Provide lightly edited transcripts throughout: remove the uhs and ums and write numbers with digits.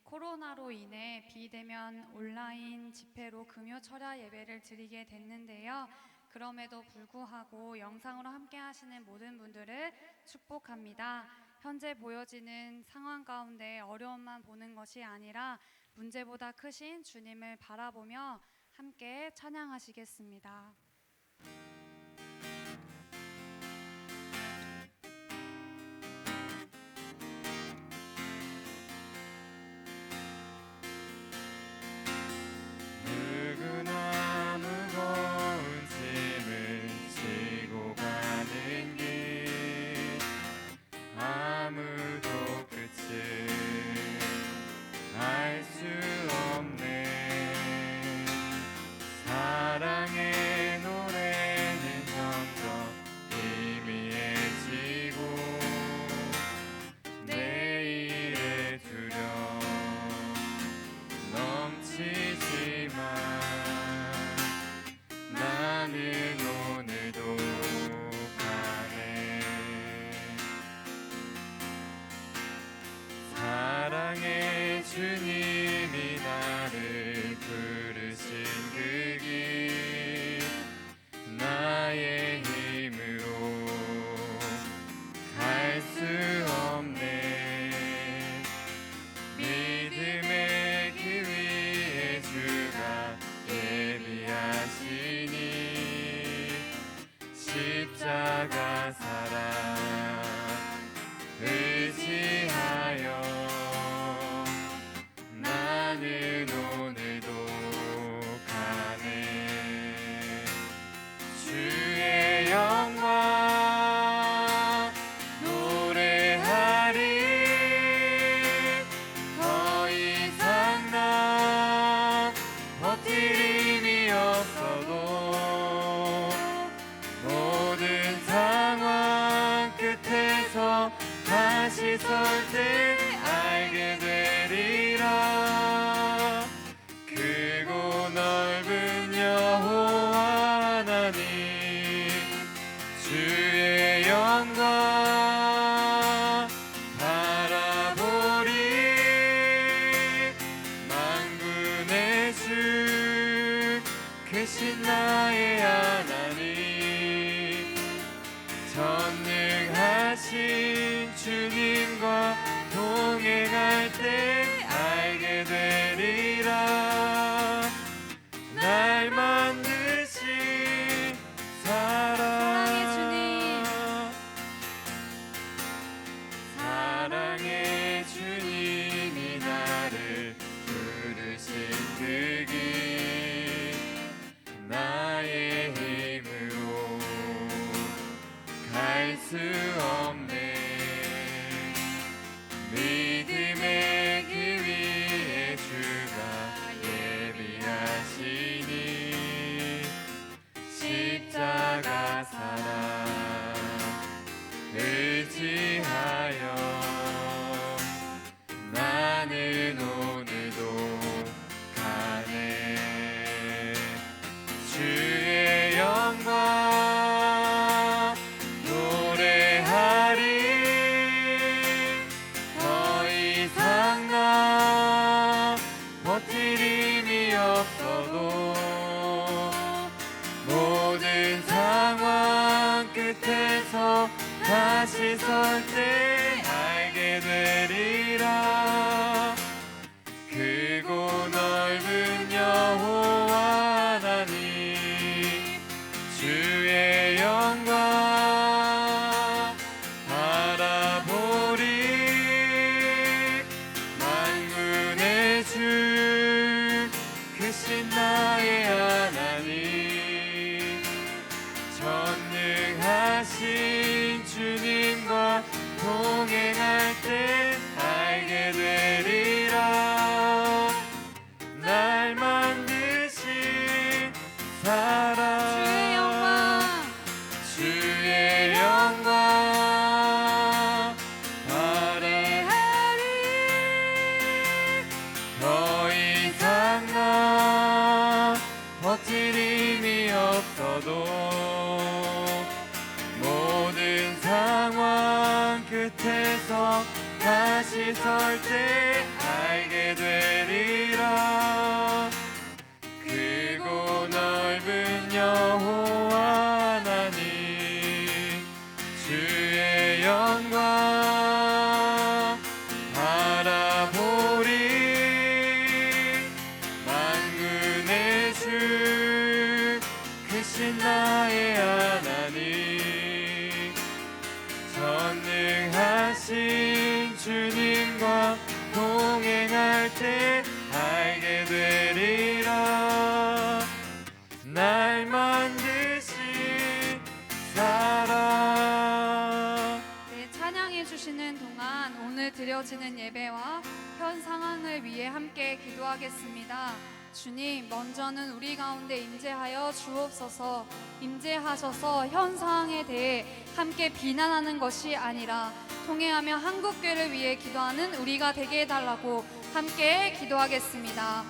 코로나로 인해 비대면 온라인 집회로 금요 철야 예배를 드리게 됐는데요. 그럼에도 불구하고 영상으로 함께 하시는 모든 분들을 축복합니다. 현재 보여지는 상황 가운데 어려움만 보는 것이 아니라 문제보다 크신 주님을 바라보며 함께 찬양하시겠습니다. 누구나 무거운 짐을 지고 가는 길 아무도 끝을 알 수 없네. 사랑의 노래는 점점 희미해지고 내일의 두려움 넘치지만 나는 오늘도 가네. 사랑의 주님이 나를 부르신 그 길 나의 힘으로 갈 수 없네. 믿음의 길 위에 주가 예비하시니 십자가 사랑 의지하여 나는 오늘도 가네. 주의 영광 노래하리. 더 이상 나 버틸 힘이 없어도 모든 상황 끝에서 다시 설 때 알게 되리라. 크고 넓은 여호와 하나님 주의 영광 바라보리. 만군의 주 크신 나의 하나님 전능하신 주님과 동행할 때 알게 다시 설 때 알게 되리라. 크고 넓은 여호와 하나님 주의 영광 바라보리. 만군의 주 크신 나의 하나님 전능하신 주님과 동행할 때 알게 되리라. 날 만드신 사랑. 네, 찬양해 주시는 동안 오늘 드려지는 예배와 현 상황을 위해 함께 기도하겠습니다. 주님, 먼저는 우리 가운데 임재하여 주옵소서. 임재하셔서 현 상황에 대해 함께 비난하는 것이 아니라 통회하며 한국교회를 위해 기도하는 우리가 되게 해달라고 함께 기도하겠습니다.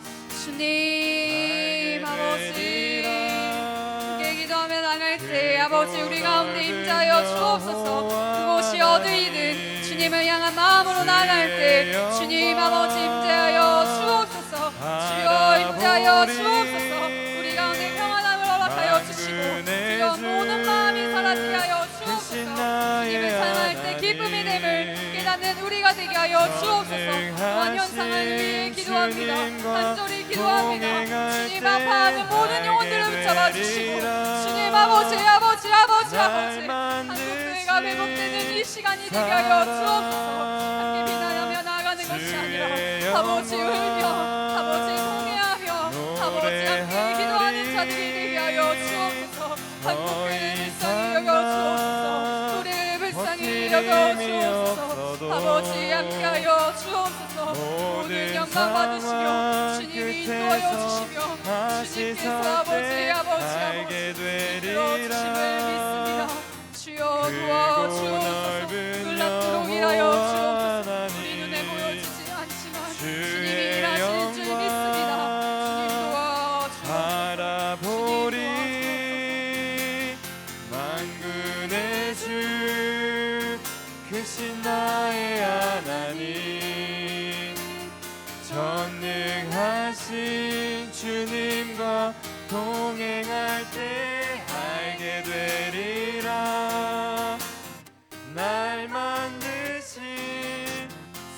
주님 아버지, 함께 기도하며 나갈 때 아버지 우리 가운데 임재하여 주옵소서. 그곳이 어디이든 주님을 향한 마음으로 나갈 때 주님 아버지 임재하여 주옵소서. 주여 임재하여 주옵소서. 우리 가운데 평안함을 허락하여 주시고 주여 모든 마음이 사라지게 하여 주옵소서. 주님을 찬양할 때 기쁨이 됨을 깨닫는 우리가 되게 하여 주옵소서. 또한 현상을 위해 기도합니다. 간절히 기도합니다. 주님 아파하는 모든 영혼들을 붙잡아 주시고 주님 아버지 한국교회가 회복되는 이 시간이 되게 하여 주옵소서. 함께 비난하며 나아가는 것이 아니라 아버지 울며 아버지 통회하며 아버지 함께 기도하는 자들이 되게 하여 주옵소서. 한국교회를 불쌍히 여겨 주옵소서. 우리를 불쌍히 여겨 주옵소서. 아버지 함께하여 주옵소서. 모든 영광 받으시며 주님이 인도하여 주시며 주님께서 아버지 함께 들어주심을 믿습니다. 주여 도와주옵소서. 놀랍도록 일하여 주옵소서. 우리 눈에 보여지지 않지만 주님이 일하실 줄 믿습니다. 주님 도와주옵소서. 바라보리. 만군의 주 크신 나의 하나님 전능하신 주님과 동행할 때 알게 되리라. 날 만드신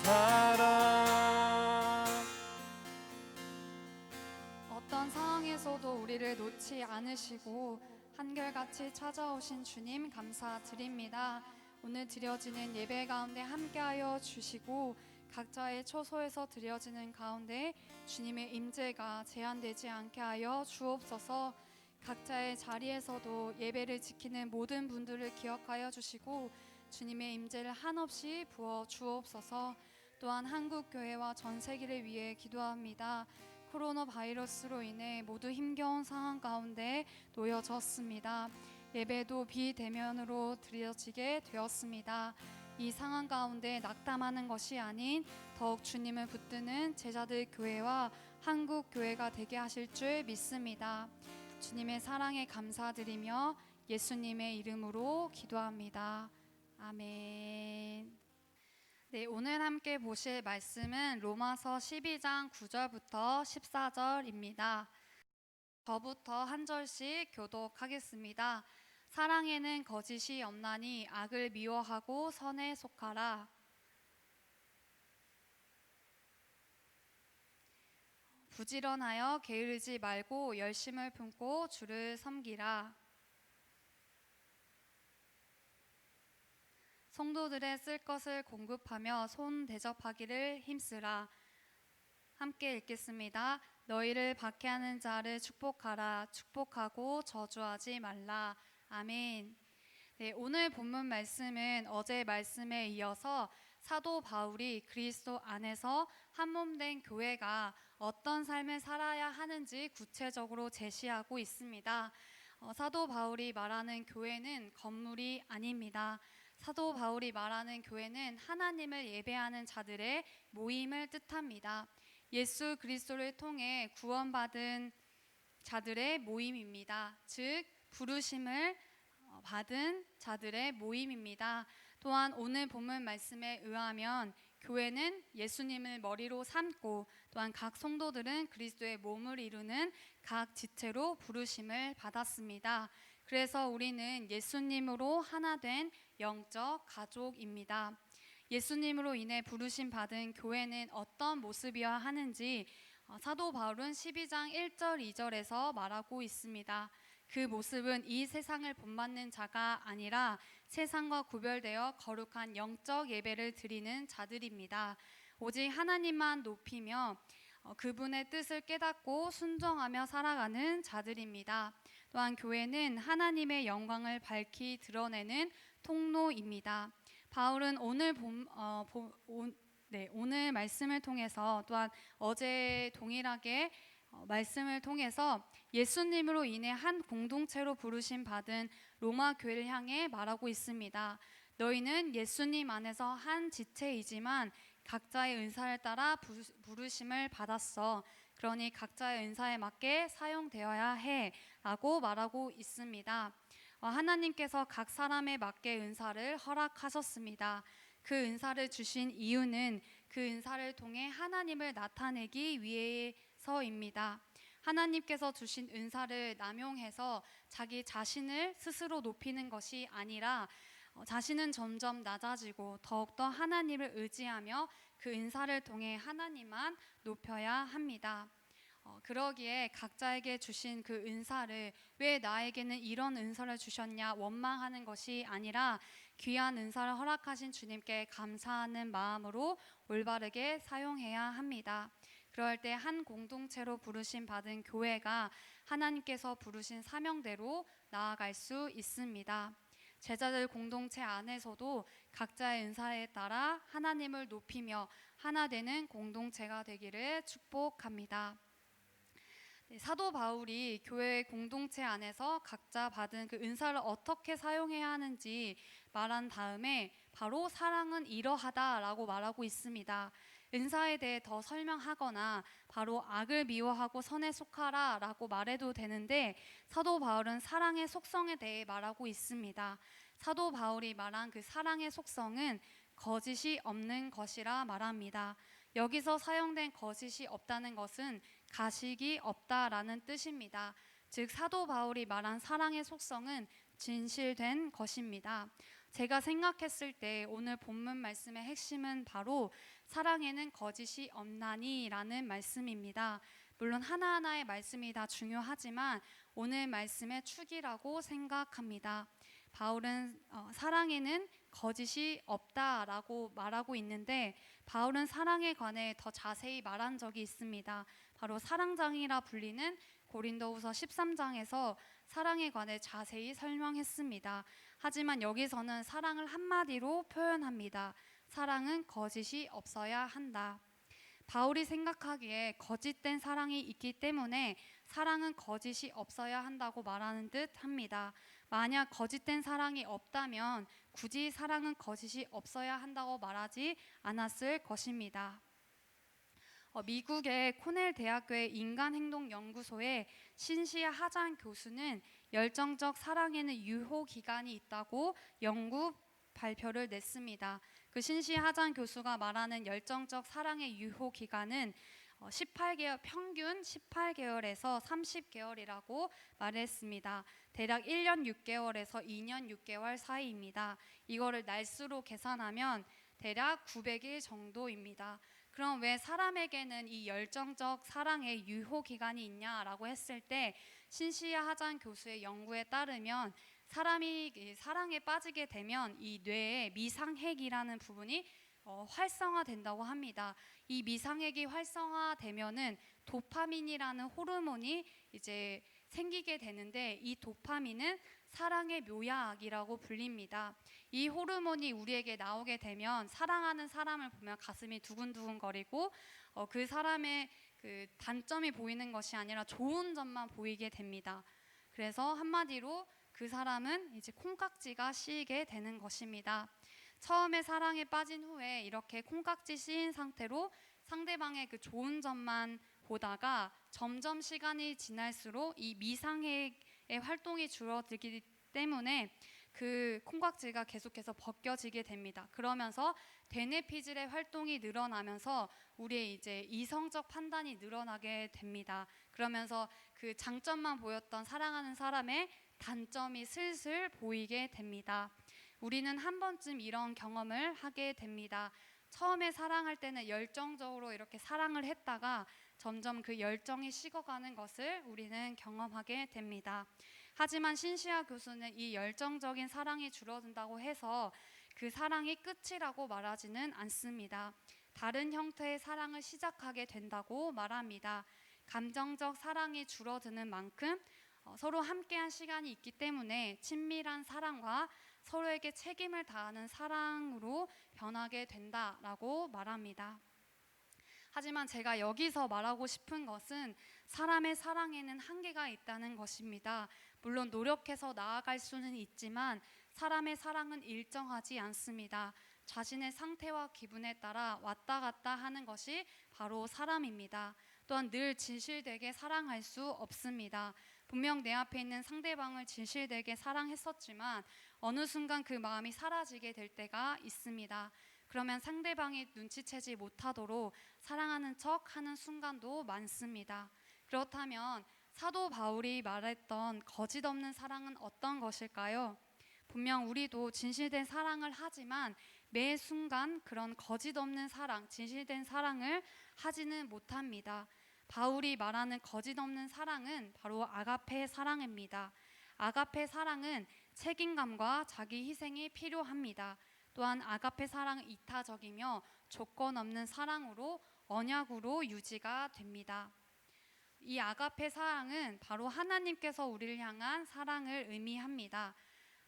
사랑. 어떤 상황에서도 우리를 놓지 않으시고 한결같이 찾아오신 주님 감사드립니다. 오늘 드려지는 예배 가운데 함께하여 주시고 각자의 처소에서 드려지는 가운데 주님의 임재가 제한되지 않게 하여 주옵소서. 각자의 자리에서도 예배를 지키는 모든 분들을 기억하여 주시고 주님의 임재를 한없이 부어 주옵소서. 또한 한국교회와 전 세계를 위해 기도합니다. 코로나 바이러스로 인해 모두 힘겨운 상황 가운데 놓여졌습니다. 예배도 비대면으로 드려지게 되었습니다. 이 상황 가운데 낙담하는 것이 아닌 더욱 주님을 붙드는 제자들 교회와 한국 교회가 되게 하실 줄 믿습니다. 주님의 사랑에 감사드리며 예수님의 이름으로 기도합니다. 아멘. 네, 오늘 함께 보실 말씀은 로마서 12장 9절부터 14절입니다. 저부터 한 절씩 교독하겠습니다. 사랑에는 거짓이 없나니 악을 미워하고 선에 속하라. 부지런하여 게으르지 말고 열심을 품고 주를 섬기라. 성도들의 쓸 것을 공급하며 손 대접하기를 힘쓰라. 함께 읽겠습니다. 너희를 박해하는 자를 축복하라. 축복하고 저주하지 말라. 아멘. 네, 오늘 본문 말씀은 어제 말씀에 이어서 사도 바울이 그리스도 안에서 한몸된 교회가 어떤 삶을 살아야 하는지 구체적으로 제시하고 있습니다. 사도 바울이 말하는 교회는 건물이 아닙니다. 사도 바울이 말하는 교회는 하나님을 예배하는 자들의 모임을 뜻합니다. 예수 그리스도를 통해 구원받은 자들의 모임입니다. 즉 부르심을 받은 자들의 모임입니다. 또한 오늘 본문 말씀에 의하면 교회는 예수님을 머리로 삼고 또한 각 성도들은 그리스도의 몸을 이루는 각 지체로 부르심을 받았습니다. 그래서 우리는 예수님으로 하나 된 영적 가족입니다. 예수님으로 인해 부르심 받은 교회는 어떤 모습이어야 하는지 사도 바울은 12장 1절 2절에서 말하고 있습니다. 그 모습은 이 세상을 본받는 자가 아니라 세상과 구별되어 거룩한 영적 예배를 드리는 자들입니다. 오직 하나님만 높이며 그분의 뜻을 깨닫고 순종하며 살아가는 자들입니다. 또한 교회는 하나님의 영광을 밝히 드러내는 통로입니다. 바울은 오늘 말씀을 통해서 또한 어제 동일하게 말씀을 통해서 예수님으로 인해 한 공동체로 부르심 받은 로마 교회를 향해 말하고 있습니다. 너희는 예수님 안에서 한 지체이지만 각자의 은사를 따라 부르심을 받았어. 그러니 각자의 은사에 맞게 사용되어야 해 라고 말하고 있습니다. 하나님께서 각 사람에 맞게 은사를 허락하셨습니다. 그 은사를 주신 이유는 그 은사를 통해 하나님을 나타내기 위해서입니다. 하나님께서 주신 은사를 남용해서 자기 자신을 스스로 높이는 것이 아니라 자신은 점점 낮아지고 더욱더 하나님을 의지하며 그 은사를 통해 하나님만 높여야 합니다. 그러기에 각자에게 주신 그 은사를 왜 나에게는 이런 은사를 주셨냐 원망하는 것이 아니라 귀한 은사를 허락하신 주님께 감사하는 마음으로 올바르게 사용해야 합니다. 그럴 때 한 공동체로 부르심 받은 교회가 하나님께서 부르신 사명대로 나아갈 수 있습니다. 제자들 공동체 안에서도 각자의 은사에 따라 하나님을 높이며 하나 되는 공동체가 되기를 축복합니다. 사도 바울이 교회 공동체 안에서 각자 받은 그 은사를 어떻게 사용해야 하는지 말한 다음에 바로 사랑은 이러하다라고 말하고 있습니다. 은사에 대해 더 설명하거나 바로 악을 미워하고 선에 속하라 라고 말해도 되는데 사도 바울은 사랑의 속성에 대해 말하고 있습니다. 사도 바울이 말한 그 사랑의 속성은 거짓이 없는 것이라 말합니다. 여기서 사용된 거짓이 없다는 것은 가식이 없다라는 뜻입니다. 즉 사도 바울이 말한 사랑의 속성은 진실된 것입니다. 제가 생각했을 때 오늘 본문 말씀의 핵심은 바로 사랑에는 거짓이 없나니라는 말씀입니다. 물론 하나하나의 말씀이 다 중요하지만 오늘 말씀의 축이라고 생각합니다. 바울은 사랑에는 거짓이 없다라고 말하고 있는데 바울은 사랑에 관해 더 자세히 말한 적이 있습니다. 바로 사랑장이라 불리는 고린도후서 13장에서 사랑에 관해 자세히 설명했습니다. 하지만 여기서는 사랑을 한마디로 표현합니다. 사랑은 거짓이 없어야 한다. 바울이 생각하기에 거짓된 사랑이 있기 때문에 사랑은 거짓이 없어야 한다고 말하는 듯 합니다. 만약 거짓된 사랑이 없다면 굳이 사랑은 거짓이 없어야 한다고 말하지 않았을 것입니다. 미국의 코넬 대학교의 인간행동연구소의 신시아 하잔 교수는 열정적 사랑에는 유효 기간이 있다고 연구 발표를 냈습니다. 그 신시아 하잔 교수가 말하는 열정적 사랑의 유효 기간은 18개월, 평균 18개월에서 30개월이라고 말했습니다. 대략 1년 6개월에서 2년 6개월 사이입니다. 이거를 날수로 계산하면 대략 900일 정도입니다. 그럼 왜 사람에게는 이 열정적 사랑의 유효 기간이 있냐라고 했을 때 신시아 하잔 교수의 연구에 따르면 사람이 사랑에 빠지게 되면 이 뇌에 미상핵이라는 부분이 활성화된다고 합니다. 이 미상핵이 활성화되면은 도파민이라는 호르몬이 이제 생기게 되는데 이 도파민은 사랑의 묘약이라고 불립니다. 이 호르몬이 우리에게 나오게 되면 사랑하는 사람을 보면 가슴이 두근두근거리고 그 사람의 그 단점이 보이는 것이 아니라 좋은 점만 보이게 됩니다. 그래서 한마디로 그 사람은 이제 콩깍지가 씌이게 되는 것입니다. 처음에 사랑에 빠진 후에 이렇게 콩깍지 씌인 상태로 상대방의 그 좋은 점만 보다가 점점 시간이 지날수록 이 미상핵의 활동이 줄어들기 때문에 그 콩깍지가 계속해서 벗겨지게 됩니다. 그러면서 대뇌피질의 활동이 늘어나면서 우리의 이제 이성적 판단이 늘어나게 됩니다. 그러면서 그 장점만 보였던 사랑하는 사람의 단점이 슬슬 보이게 됩니다. 우리는 한 번쯤 이런 경험을 하게 됩니다. 처음에 사랑할 때는 열정적으로 이렇게 사랑을 했다가 점점 그 열정이 식어가는 것을 우리는 경험하게 됩니다. 하지만 신시아 교수는 이 열정적인 사랑이 줄어든다고 해서 그 사랑이 끝이라고 말하지는 않습니다. 다른 형태의 사랑을 시작하게 된다고 말합니다. 감정적 사랑이 줄어드는 만큼 서로 함께한 시간이 있기 때문에 친밀한 사랑과 서로에게 책임을 다하는 사랑으로 변하게 된다라고 말합니다. 하지만 제가 여기서 말하고 싶은 것은 사람의 사랑에는 한계가 있다는 것입니다. 물론 노력해서 나아갈 수는 있지만 사람의 사랑은 일정하지 않습니다. 자신의 상태와 기분에 따라 왔다 갔다 하는 것이 바로 사람입니다. 또한 늘 진실되게 사랑할 수 없습니다. 분명 내 앞에 있는 상대방을 진실되게 사랑했었지만 어느 순간 그 마음이 사라지게 될 때가 있습니다. 그러면 상대방이 눈치채지 못하도록 사랑하는 척 하는 순간도 많습니다. 그렇다면 사도 바울이 말했던 거짓 없는 사랑은 어떤 것일까요? 분명 우리도 진실된 사랑을 하지만 매 순간 그런 거짓 없는 사랑, 진실된 사랑을 하지는 못합니다. 바울이 말하는 거짓 없는 사랑은 바로 아가페 사랑입니다. 아가페 사랑은 책임감과 자기 희생이 필요합니다. 또한 아가페 사랑은 이타적이며 조건 없는 사랑으로 언약으로 유지가 됩니다. 이 아가페 사랑은 바로 하나님께서 우리를 향한 사랑을 의미합니다.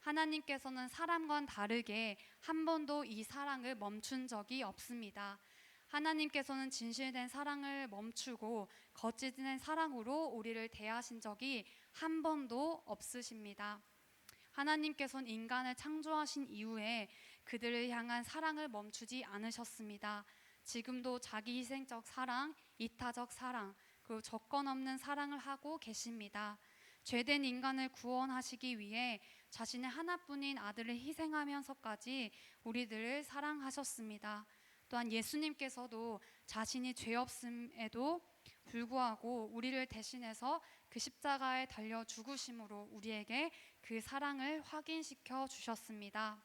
하나님께서는 사람과는 다르게 한 번도 이 사랑을 멈춘 적이 없습니다. 하나님께서는 진실된 사랑을 멈추고 거짓된 사랑으로 우리를 대하신 적이 한 번도 없으십니다. 하나님께서는 인간을 창조하신 이후에 그들을 향한 사랑을 멈추지 않으셨습니다. 지금도 자기 희생적 사랑, 이타적 사랑, 그리고 조건 없는 사랑을 하고 계십니다. 죄된 인간을 구원하시기 위해 자신의 하나뿐인 아들을 희생하면서까지 우리들을 사랑하셨습니다. 또한 예수님께서도 자신이 죄 없음에도 불구하고 우리를 대신해서 그 십자가에 달려 죽으심으로 우리에게 그 사랑을 확인시켜 주셨습니다.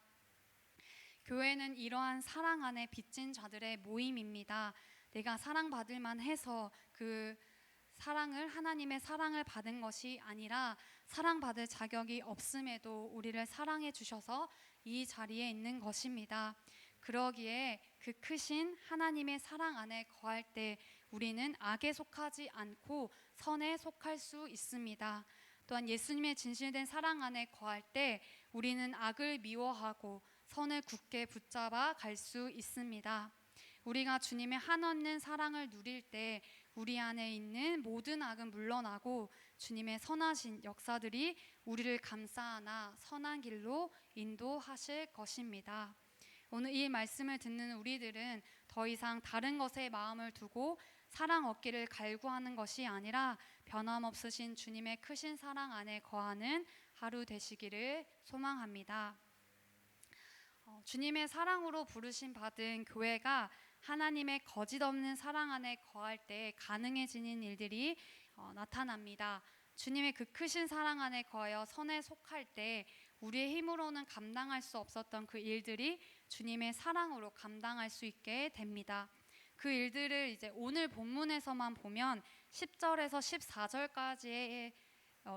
교회는 이러한 사랑 안에 빚진 자들의 모임입니다. 내가 사랑받을 만해서 그 사랑을, 하나님의 사랑을 받은 것이 아니라 사랑받을 자격이 없음에도 우리를 사랑해 주셔서 이 자리에 있는 것입니다. 그러기에 그 크신 하나님의 사랑 안에 거할 때 우리는 악에 속하지 않고 선에 속할 수 있습니다. 또한 예수님의 진실된 사랑 안에 거할 때 우리는 악을 미워하고 선을 굳게 붙잡아 갈 수 있습니다. 우리가 주님의 한없는 사랑을 누릴 때 우리 안에 있는 모든 악은 물러나고 주님의 선하신 역사들이 우리를 감싸 안아 선한 길로 인도하실 것입니다. 오늘 이 말씀을 듣는 우리들은 더 이상 다른 것에 마음을 두고 사랑 얻기를 갈구하는 것이 아니라 변함없으신 주님의 크신 사랑 안에 거하는 하루 되시기를 소망합니다. 주님의 사랑으로 부르심 받은 교회가 하나님의 거짓 없는 사랑 안에 거할 때 가능해지는 일들이 나타납니다. 주님의 그 크신 사랑 안에 거하여 선에 속할 때 우리의 힘으로는 감당할 수 없었던 그 일들이 주님의 사랑으로 감당할 수 있게 됩니다. 그 일들을 이제 오늘 본문에서만 보면 10절에서 14절까지의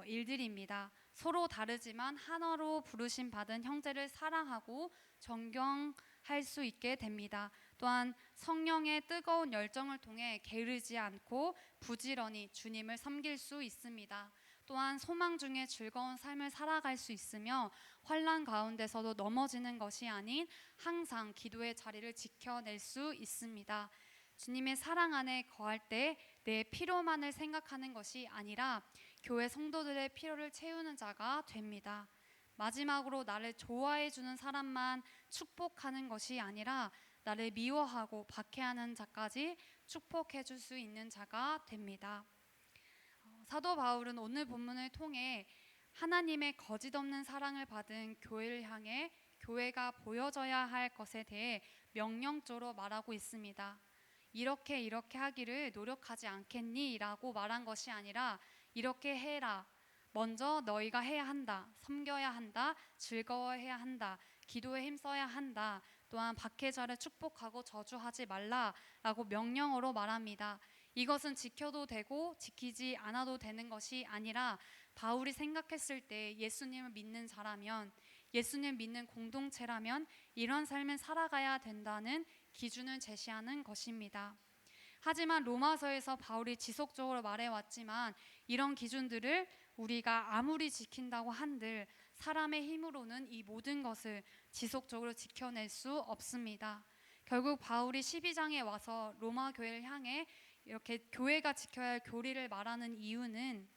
일들입니다. 서로 다르지만 하나로 부르심 받은 형제를 사랑하고 존경할 수 있게 됩니다. 또한 성령의 뜨거운 열정을 통해 게으르지 않고 부지런히 주님을 섬길 수 있습니다. 또한 소망 중에 즐거운 삶을 살아갈 수 있으며 환난 가운데서도 넘어지는 것이 아닌 항상 기도의 자리를 지켜낼 수 있습니다. 주님의 사랑 안에 거할 때 내 필요만을 생각하는 것이 아니라 교회 성도들의 필요를 채우는 자가 됩니다. 마지막으로 나를 좋아해 주는 사람만 축복하는 것이 아니라 나를 미워하고 박해하는 자까지 축복해 줄 수 있는 자가 됩니다. 사도 바울은 오늘 본문을 통해 하나님의 거짓 없는 사랑을 받은 교회를 향해 교회가 보여져야 할 것에 대해 명령조로 말하고 있습니다. 이렇게 하기를 노력하지 않겠니? 라고 말한 것이 아니라 이렇게 해라. 먼저 너희가 해야 한다. 섬겨야 한다. 즐거워해야 한다. 기도에 힘써야 한다. 또한 박해자를 축복하고 저주하지 말라 라고 명령어로 말합니다. 이것은 지켜도 되고 지키지 않아도 되는 것이 아니라 바울이 생각했을 때 예수님을 믿는 자라면, 예수님 믿는 공동체라면 이런 삶을 살아가야 된다는 기준을 제시하는 것입니다. 하지만 로마서에서 바울이 지속적으로 말해왔지만 이런 기준들을 우리가 아무리 지킨다고 한들 사람의 힘으로는 이 모든 것을 지속적으로 지켜낼 수 없습니다. 결국 바울이 12장에 와서 로마 교회를 향해 이렇게 교회가 지켜야 할 교리를 말하는 이유는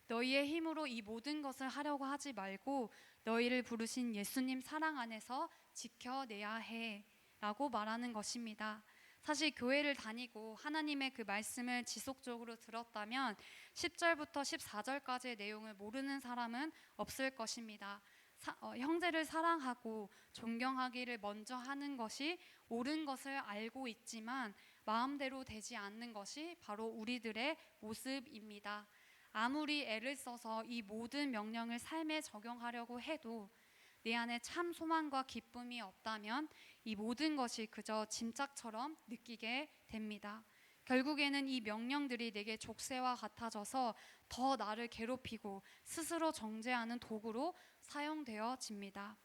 너희의 힘으로 이 모든 것을 하려고 하지 말고 너희를 부르신 예수님 사랑 안에서 지켜내야 해 라고 말하는 것입니다. 사실 교회를 다니고 하나님의 그 말씀을 지속적으로 들었다면 10절부터 14절까지의 내용을 모르는 사람은 없을 것입니다. 형제를 사랑하고 존경하기를 먼저 하는 것이 옳은 것을 알고 있지만 마음대로 되지 않는 것이 바로 우리들의 모습입니다. 아무리 애를 써서 이 모든 명령을 삶에 적용하려고 해도 내 안에 참 소망과 기쁨이 없다면 이 모든 것이 그저 짐짝처럼 느끼게 됩니다. 결국에는 이 명령들이 내게 족쇄와 같아져서 더 나를 괴롭히고 스스로 정죄하는 도구로 사용되어집니다.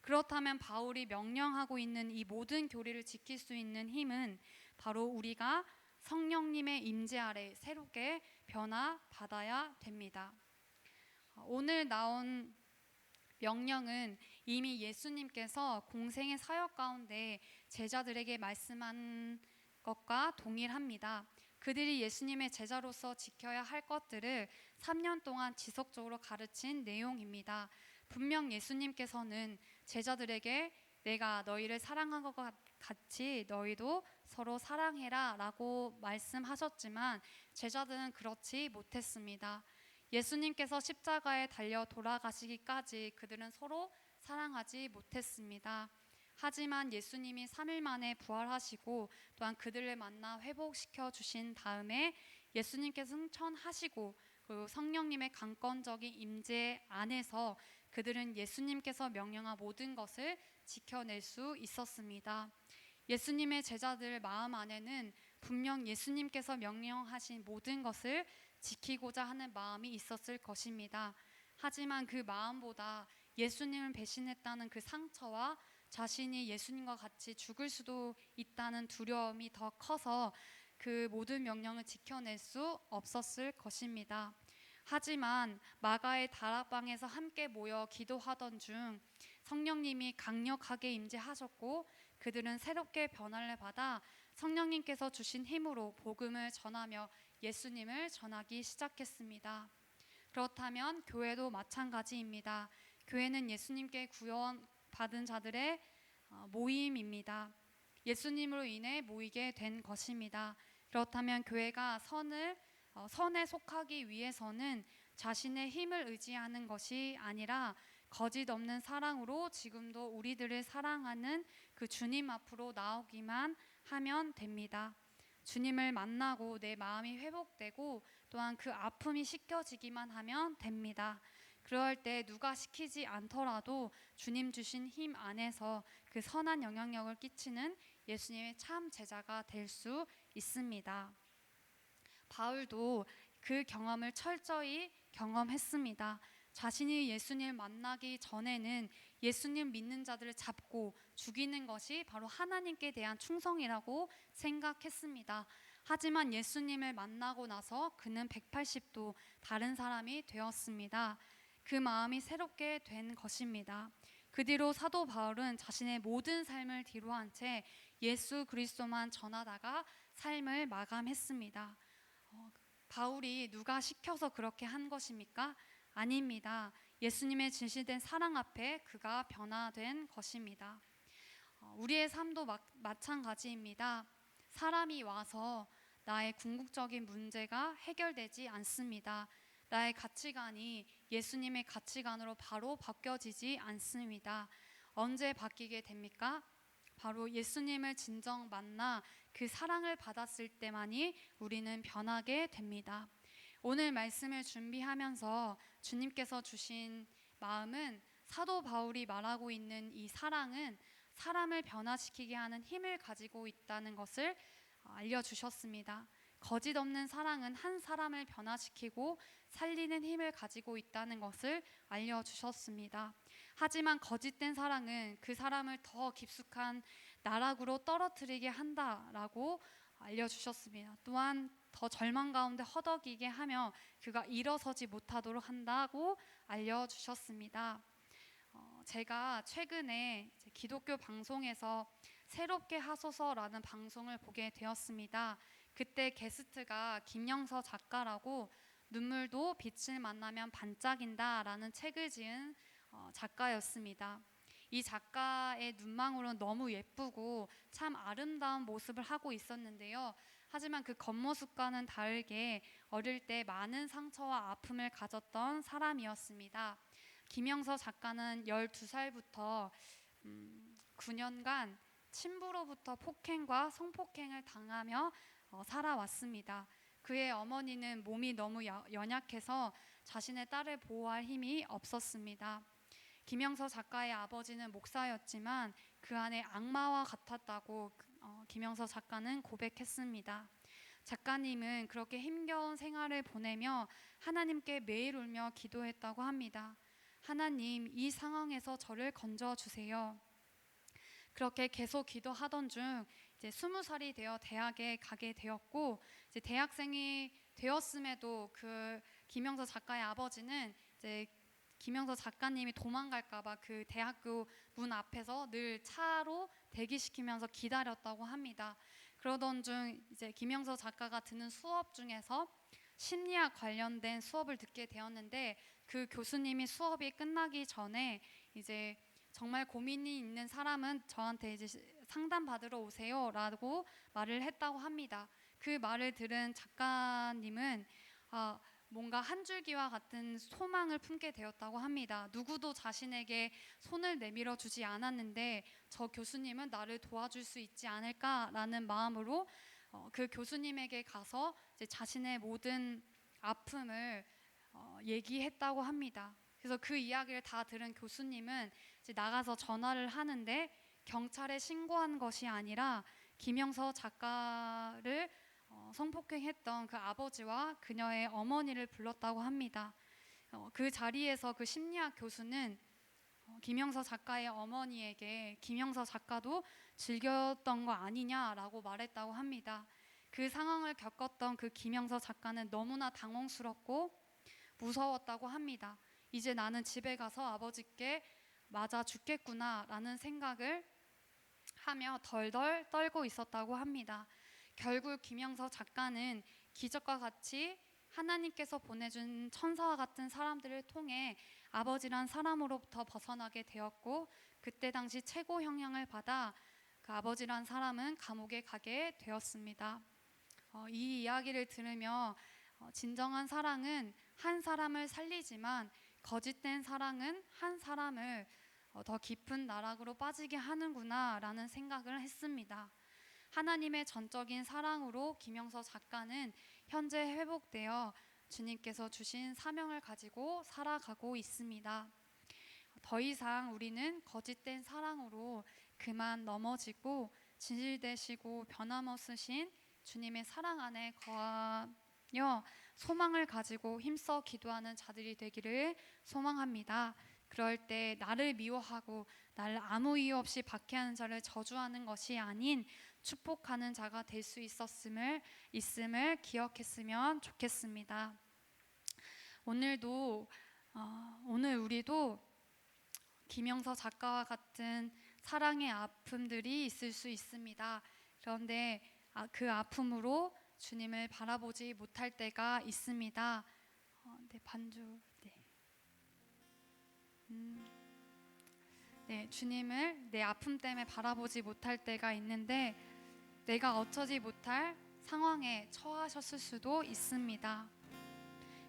그렇다면 바울이 명령하고 있는 이 모든 교리를 지킬 수 있는 힘은 바로 우리가 성령님의 임재 아래 새롭게 변화받아야 됩니다. 오늘 나온 명령은 이미 예수님께서 공생의 사역 가운데 제자들에게 말씀한 것과 동일합니다. 그들이 예수님의 제자로서 지켜야 할 것들을 3년 동안 지속적으로 가르친 내용입니다. 분명 예수님께서는 제자들에게 내가 너희를 사랑한 것 같이 너희도 서로 사랑해라 라고 말씀하셨지만 제자들은 그렇지 못했습니다. 예수님께서 십자가에 달려 돌아가시기까지 그들은 서로 사랑하지 못했습니다. 하지만 예수님이 3일 만에 부활하시고 또한 그들을 만나 회복시켜 주신 다음에 예수님께서 승천하시고 그리고 성령님의 강권적인 임재 안에서 그들은 예수님께서 명령한 모든 것을 지켜낼 수 있었습니다. 예수님의 제자들 마음 안에는 분명 예수님께서 명령하신 모든 것을 지키고자 하는 마음이 있었을 것입니다. 하지만 그 마음보다 예수님을 배신했다는 그 상처와 자신이 예수님과 같이 죽을 수도 있다는 두려움이 더 커서 그 모든 명령을 지켜낼 수 없었을 것입니다. 하지만 마가의 다락방에서 함께 모여 기도하던 중 성령님이 강력하게 임재하셨고 그들은 새롭게 변화를 받아 성령님께서 주신 힘으로 복음을 전하며 예수님을 전하기 시작했습니다. 그렇다면 교회도 마찬가지입니다. 교회는 예수님께 구원받은 자들의 모임입니다. 예수님으로 인해 모이게 된 것입니다. 그렇다면 교회가 선에 속하기 위해서는 자신의 힘을 의지하는 것이 아니라 거짓 없는 사랑으로 지금도 우리들을 사랑하는 그 주님 앞으로 나오기만 하면 됩니다. 주님을 만나고 내 마음이 회복되고 또한 그 아픔이 씻겨지기만 하면 됩니다. 그럴 때 누가 시키지 않더라도 주님 주신 힘 안에서 그 선한 영향력을 끼치는 예수님의 참 제자가 될 수 있습니다. 바울도 그 경험을 철저히 경험했습니다. 자신이 예수님을 만나기 전에는 예수님 믿는 자들을 잡고 죽이는 것이 바로 하나님께 대한 충성이라고 생각했습니다. 하지만 예수님을 만나고 나서 그는 180도 다른 사람이 되었습니다. 그 마음이 새롭게 된 것입니다. 그 뒤로 사도 바울은 자신의 모든 삶을 뒤로한 채 예수 그리스도만 전하다가 삶을 마감했습니다. 바울이 누가 시켜서 그렇게 한 것입니까? 아닙니다. 예수님의 진실된 사랑 앞에 그가 변화된 것입니다. 우리의 삶도 마찬가지입니다. 사람이 와서 나의 궁극적인 문제가 해결되지 않습니다. 나의 가치관이 예수님의 가치관으로 바로 바뀌어지지 않습니다. 언제 바뀌게 됩니까? 바로 예수님을 진정 만나 그 사랑을 받았을 때만이 우리는 변하게 됩니다. 오늘 말씀을 준비하면서 주님께서 주신 마음은 사도 바울이 말하고 있는 이 사랑은 사람을 변화시키게 하는 힘을 가지고 있다는 것을 알려주셨습니다. 거짓 없는 사랑은 한 사람을 변화시키고 살리는 힘을 가지고 있다는 것을 알려주셨습니다. 하지만 거짓된 사랑은 그 사람을 더 깊숙한 나락으로 떨어뜨리게 한다라고 알려주셨습니다. 또한 더 절망 가운데 허덕이게 하며 그가 일어서지 못하도록 한다고 알려주셨습니다. 제가 최근에 기독교 방송에서 새롭게 하소서라는 방송을 보게 되었습니다. 그때 게스트가 김영서 작가라고 눈물도 빛을 만나면 반짝인다 라는 책을 지은 작가였습니다. 이 작가의 눈망울은 너무 예쁘고 참 아름다운 모습을 하고 있었는데요. 하지만 그 겉모습과는 다르게 어릴 때 많은 상처와 아픔을 가졌던 사람이었습니다. 김영서 작가는 12살부터 9년간 친부로부터 폭행과 성폭행을 당하며 살아왔습니다. 그의 어머니는 몸이 너무 연약해서 자신의 딸을 보호할 힘이 없었습니다. 김영서 작가의 아버지는 목사였지만 그 안에 악마와 같았다고 김영서 작가는 고백했습니다. 작가님은 그렇게 힘겨운 생활을 보내며 하나님께 매일 울며 기도했다고 합니다. 하나님, 이 상황에서 저를 건져주세요. 그렇게 계속 기도하던 중 이제 20살이 되어 대학에 가게 되었고, 이제 대학생이 되었음에도 그 김영서 작가의 아버지는 이제 김영서 작가님이 도망갈까봐 그 대학교 문 앞에서 늘 차로 대기시키면서 기다렸다고 합니다. 그러던 중 이제 김영서 작가가 듣는 수업 중에서 심리학 관련된 수업을 듣게 되었는데, 그 교수님이 수업이 끝나기 전에 이제 정말 고민이 있는 사람은 저한테 이제 상담 받으러 오세요라고 말을 했다고 합니다. 그 말을 들은 작가님은 뭔가 한 줄기와 같은 소망을 품게 되었다고 합니다. 누구도 자신에게 손을 내밀어 주지 않았는데 저 교수님은 나를 도와줄 수 있지 않을까라는 마음으로 그 교수님에게 가서 이제 자신의 모든 아픔을 얘기했다고 합니다. 그래서 그 이야기를 다 들은 교수님은 이제 나가서 전화를 하는데 경찰에 신고한 것이 아니라 김영서 작가를 성폭행했던 그 아버지와 그녀의 어머니를 불렀다고 합니다. 그 자리에서 그 심리학 교수는 김영서 작가의 어머니에게 김영서 작가도 즐겼던 거 아니냐라고 말했다고 합니다. 그 상황을 겪었던 그 김영서 작가는 너무나 당황스럽고 무서웠다고 합니다. 이제 나는 집에 가서 아버지께 맞아 죽겠구나 라는 생각을 하며 덜덜 떨고 있었다고 합니다. 결국 김영서 작가는 기적과 같이 하나님께서 보내준 천사와 같은 사람들을 통해 아버지란 사람으로부터 벗어나게 되었고, 그때 당시 최고 형량을 받아 그 아버지란 사람은 감옥에 가게 되었습니다. 이 이야기를 들으며 진정한 사랑은 한 사람을 살리지만 거짓된 사랑은 한 사람을 더 깊은 나락으로 빠지게 하는구나 라는 생각을 했습니다. 하나님의 전적인 사랑으로 김영서 작가는 현재 회복되어 주님께서 주신 사명을 가지고 살아가고 있습니다. 더 이상 우리는 거짓된 사랑으로 그만 넘어지고 진실되시고 변함없으신 주님의 사랑 안에 거하여 소망을 가지고 힘써 기도하는 자들이 되기를 소망합니다. 그럴 때 나를 미워하고 나를 아무 이유 없이 박해하는 자를 저주하는 것이 아닌 축복하는 자가 될 수 있음을 기억했으면 좋겠습니다. 오늘 우리도 김영서 작가와 같은 사랑의 아픔들이 있을 수 있습니다. 그런데 그 아픔으로 주님을 바라보지 못할 때가 있습니다. 반주. 주님을 내 아픔 때문에 바라보지 못할 때가 있는데 내가 어쩌지 못할 상황에 처하셨을 수도 있습니다.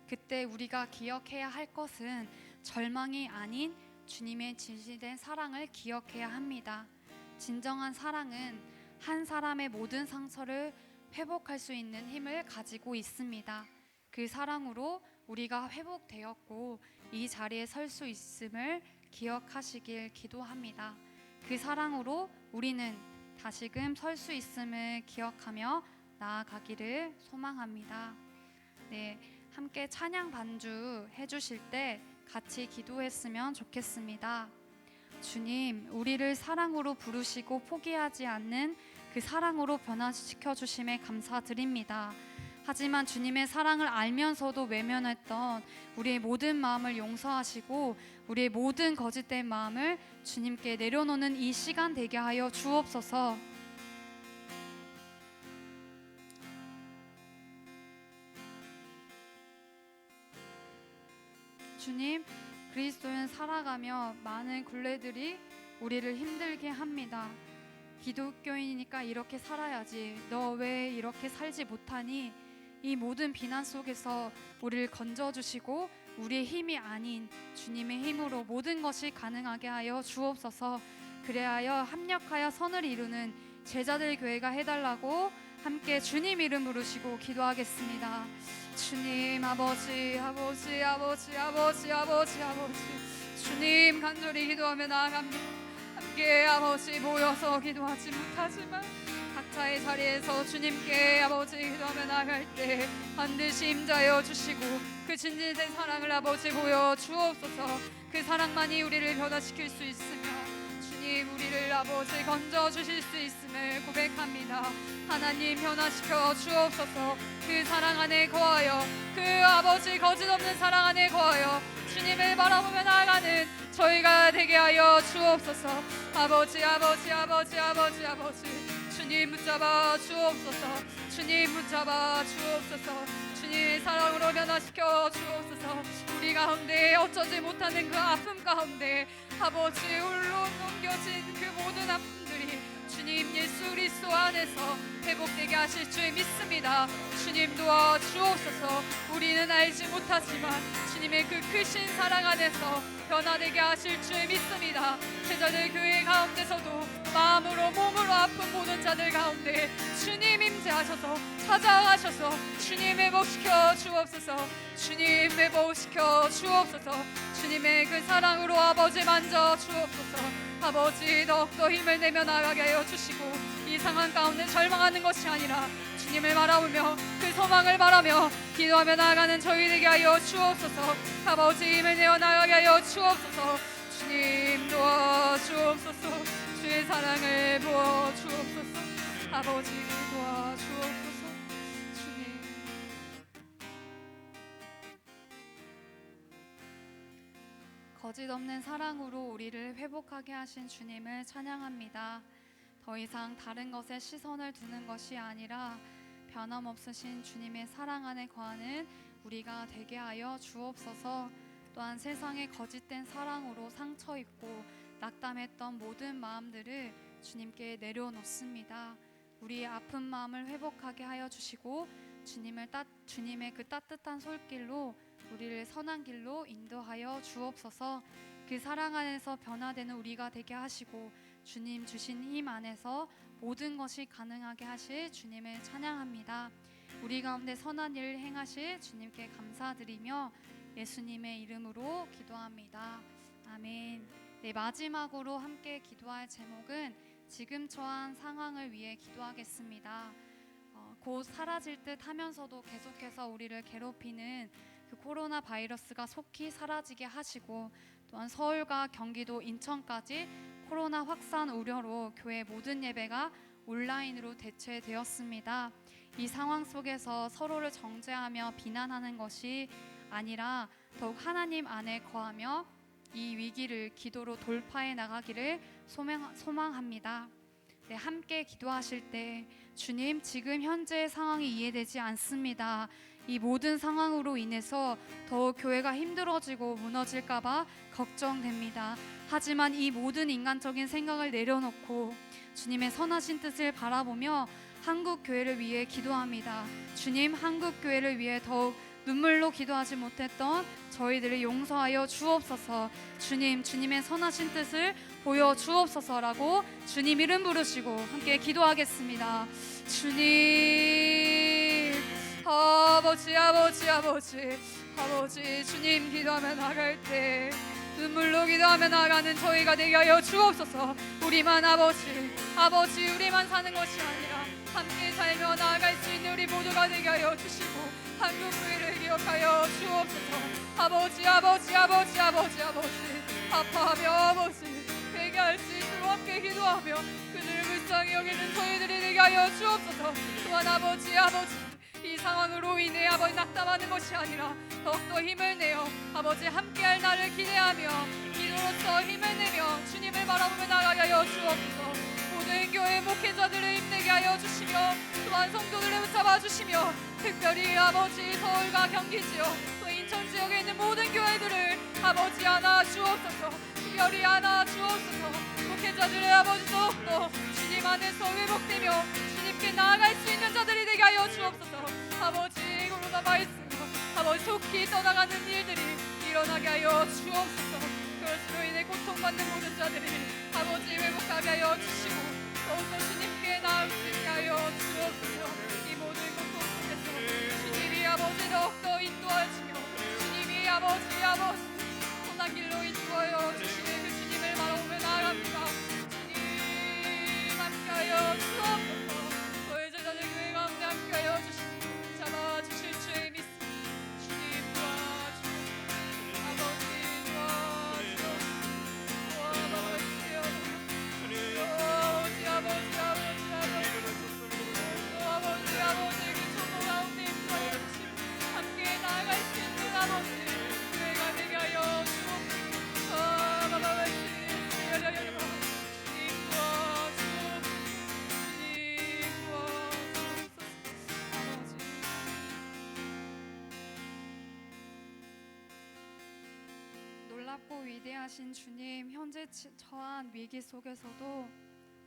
그때 우리가 기억해야 할 것은 절망이 아닌 주님의 진실된 사랑을 기억해야 합니다. 진정한 사랑은 한 사람의 모든 상처를 회복할 수 있는 힘을 가지고 있습니다. 그 사랑으로 우리가 회복되었고 이 자리에 설 수 있음을 기억하시길 기도합니다. 그 사랑으로 우리는 다시금 설 수 있음을 기억하며 나아가기를 소망합니다. 네, 함께 찬양 반주 해주실 때 같이 기도했으면 좋겠습니다. 주님, 우리를 사랑으로 부르시고 포기하지 않는 그 사랑으로 변화시켜 주심에 감사드립니다. 하지만 주님의 사랑을 알면서도 외면했던 우리의 모든 마음을 용서하시고 우리의 모든 거짓된 마음을 주님께 내려놓는 이 시간 되게 하여 주옵소서. 주님, 그리스도인 살아가며 많은 굴레들이 우리를 힘들게 합니다. 기독교인이니까 이렇게 살아야지, 너 왜 이렇게 살지 못하니? 이 모든 비난 속에서 우리를 건져주시고 우리의 힘이 아닌 주님의 힘으로 모든 것이 가능하게 하여 주옵소서. 그래하여 합력하여 선을 이루는 제자들 교회가 해달라고 함께 주님 이름 부르시고 기도하겠습니다. 주님, 아버지, 아버지, 아버지, 아버지, 아버지, 아버지, 주님 간절히 기도하며 나아갑니다. 함께 아버지 모여서 기도하지 못하지만 각자의 자리에서 주님께 아버지 기도하며 나아갈 때 반드시 임자여 주시고 그 진실된 사랑을 아버지 보여 주옵소서. 그 사랑만이 우리를 변화시킬 수 있으며 주님, 우리를 아버지 건져 주실 수 있음을 고백합니다. 하나님, 변화시켜 주옵소서. 그 사랑 안에 거하여, 그 아버지 거짓없는 사랑 안에 거하여 주님을 바라보며 나아가는 저희가 되게 하여 주옵소서. 아버지, 아버지, 아버지, 아버지, 아버지, 주님 붙잡아 주옵소서. 주님 붙잡아 주옵소서. 주님의 사랑으로 변화시켜 주옵소서. 우리 가운데 어쩌지 못하는 그 아픔 가운데 아버지 홀로 넘겨진 그 모든 아픔들이 주님 예수 그리스도 안에서 회복되게 하실 줄 믿습니다. 주님 도와 주옵소서. 우리는 알지 못하지만 주님의 그 크신 사랑 안에서 변화되게 하실 줄 믿습니다. 제자들 교회 가운데서도 마음으로 몸으로 아픈 모든 자들 가운데 주님 임재하셔서 찾아가셔서 주님 회복시켜 주옵소서. 주님 회복시켜 주옵소서. 주님의 그 사랑으로 아버지 만져 주옵소서. 아버지 더욱더 힘을 내며 나가게 하여 주시고 이 상황 가운데 절망하는 것이 아니라 주님을 바라보며 그 소망을 바라며 기도하며 나아가는 저희 되게 하여 주옵소서. 아버지 힘을 내어 나가게 하여 주옵소서. 주님 도와 주옵소서. 주의 사랑을 부어 주옵소서. 아버지 도와 주옵소서. 주님, 거짓 없는 사랑으로 우리를 회복하게 하신 주님을 찬양합니다. 더 이상 다른 것에 시선을 두는 것이 아니라 변함없으신 주님의 사랑 안에 거하는 우리가 되게 하여 주옵소서. 또한 세상의 거짓된 사랑으로 상처 입고 낙담했던 모든 마음들을 주님께 내려놓습니다. 우리의 아픈 마음을 회복하게 하여 주시고 주님의 그 따뜻한 손길로 우리를 선한 길로 인도하여 주옵소서. 그 사랑 안에서 변화되는 우리가 되게 하시고 주님 주신 힘 안에서 모든 것이 가능하게 하실 주님을 찬양합니다. 우리 가운데 선한 일을 행하실 주님께 감사드리며 예수님의 이름으로 기도합니다. 아멘. 네, 마지막으로 함께 기도할 제목은 지금 처한 상황을 위해 기도하겠습니다. 곧 사라질 듯 하면서도 계속해서 우리를 괴롭히는 그 코로나 바이러스가 속히 사라지게 하시고 또한 서울과 경기도, 인천까지 코로나 확산 우려로 교회 모든 예배가 온라인으로 대체되었습니다. 이 상황 속에서 서로를 정죄하며 비난하는 것이 아니라 더욱 하나님 안에 거하며 이 위기를 기도로 돌파해 나가기를 소망합니다. 네, 함께 기도하실 때 주님, 지금 현재의 상황이 이해되지 않습니다. 이 모든 상황으로 인해서 더욱 교회가 힘들어지고 무너질까봐 걱정됩니다. 하지만 이 모든 인간적인 생각을 내려놓고 주님의 선하신 뜻을 바라보며 한국 교회를 위해 기도합니다. 주님, 한국 교회를 위해 더욱 눈물로 기도하지 못했던 저희들을 용서하여 주옵소서. 주님, 주님의 선하신 뜻을 보여 주옵소서라고 주님 이름 부르시고 함께 기도하겠습니다. 주님, 아버지, 아버지, 아버지, 아버지, 주님 기도하며 나갈 때 눈물로 기도하며 나가는 저희가 되게 하여 주옵소서. 우리만 아버지 우리만 사는 것이 아니라 함께 살며 나아갈 수 있는 우리 모두가 되게 하여 주시고 한국 교회를 기억하여 주옵소서. 아버지 아파하며 아버지 회개할 수 있도록 함께 기도하며 그들을 불쌍히 여기는 저희들이 되게 하여 주옵소서. 또한 아버지 이 상황으로 인해 아버지 낙담하는 것이 아니라 더욱더 힘을 내어 아버지 함께할 날을 기대하며 기도로서 힘을 내며 주님을 바라보며 나가게 하여 주옵소서. 모든 교회 목회자들을 힘내게 하여 주시며 또한 성도들을 붙잡아 주시며 특별히 아버지 서울과 경기 지역 또 인천 지역에 있는 모든 교회들을 아버지 안아 주옵소서. 특별히 안아 주옵소서. 목회자들의 아버지 더욱더 주님 안에서 회복되며 주님께 나아갈 수 있는 자들이 되게 하여 주옵소서. 아버지 코로나 바이러스 아버지 속히 떠나가는 일들이 일어나게 하여 주옵소서. 그것으로 인해 고통받는 모든 자들이 아버지 회복하게 하여 주시고 더욱더 주님께 나을 수 있게 하여 주옵소서. 이 모든 고통 속에서 주님이 아버지 더욱더 인도하시며 주님이 아버지 선한 길로 인도하여 주시는 그 주님을 바라보며 나아갑니다. 주님 함께하여 주옵소서. 저희 제자들 교회 가운데 함께하여 주시고 잡아주실 주의 믿습니다. 주님 도와주옵소서. 아버지 도와주옵소서. 도와주세요. 아버지 그 초보 가운데 임하여 주시고 함께 나아갈 수 있는 아버지 교회가 되게 하여 주옵소서. 주님 도와주옵소서. 아버지 놀랍고 위대하신 주님, 현재 처한 위기 속에서도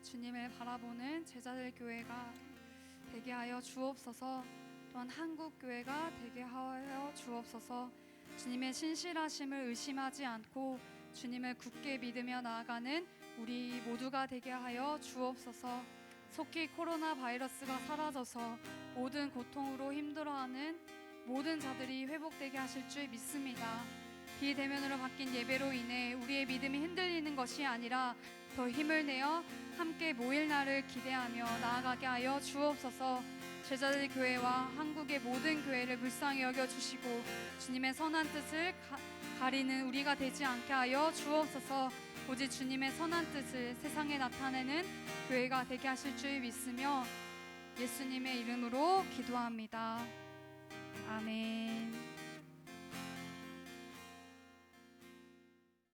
주님을 바라보는 제자들 교회가 되게 하여 주옵소서. 또한 한국 교회가 되게 하여 주옵소서. 주님의 신실하심을 의심하지 않고 주님을 굳게 믿으며 나아가는 우리 모두가 되게 하여 주옵소서. 속히 코로나 바이러스가 사라져서 모든 고통으로 힘들어하는 모든 자들이 회복되게 하실 줄 믿습니다. 비대면으로 바뀐 예배로 인해 우리의 믿음이 흔들리는 것이 아니라 더 힘을 내어 함께 모일 날을 기대하며 나아가게 하여 주옵소서. 제자들 교회와 한국의 모든 교회를 불쌍히 여겨주시고 주님의 선한 뜻을 가리는 우리가 되지 않게 하여 주옵소서. 오직 주님의 선한 뜻을 세상에 나타내는 교회가 되게 하실 줄 믿으며 예수님의 이름으로 기도합니다. 아멘.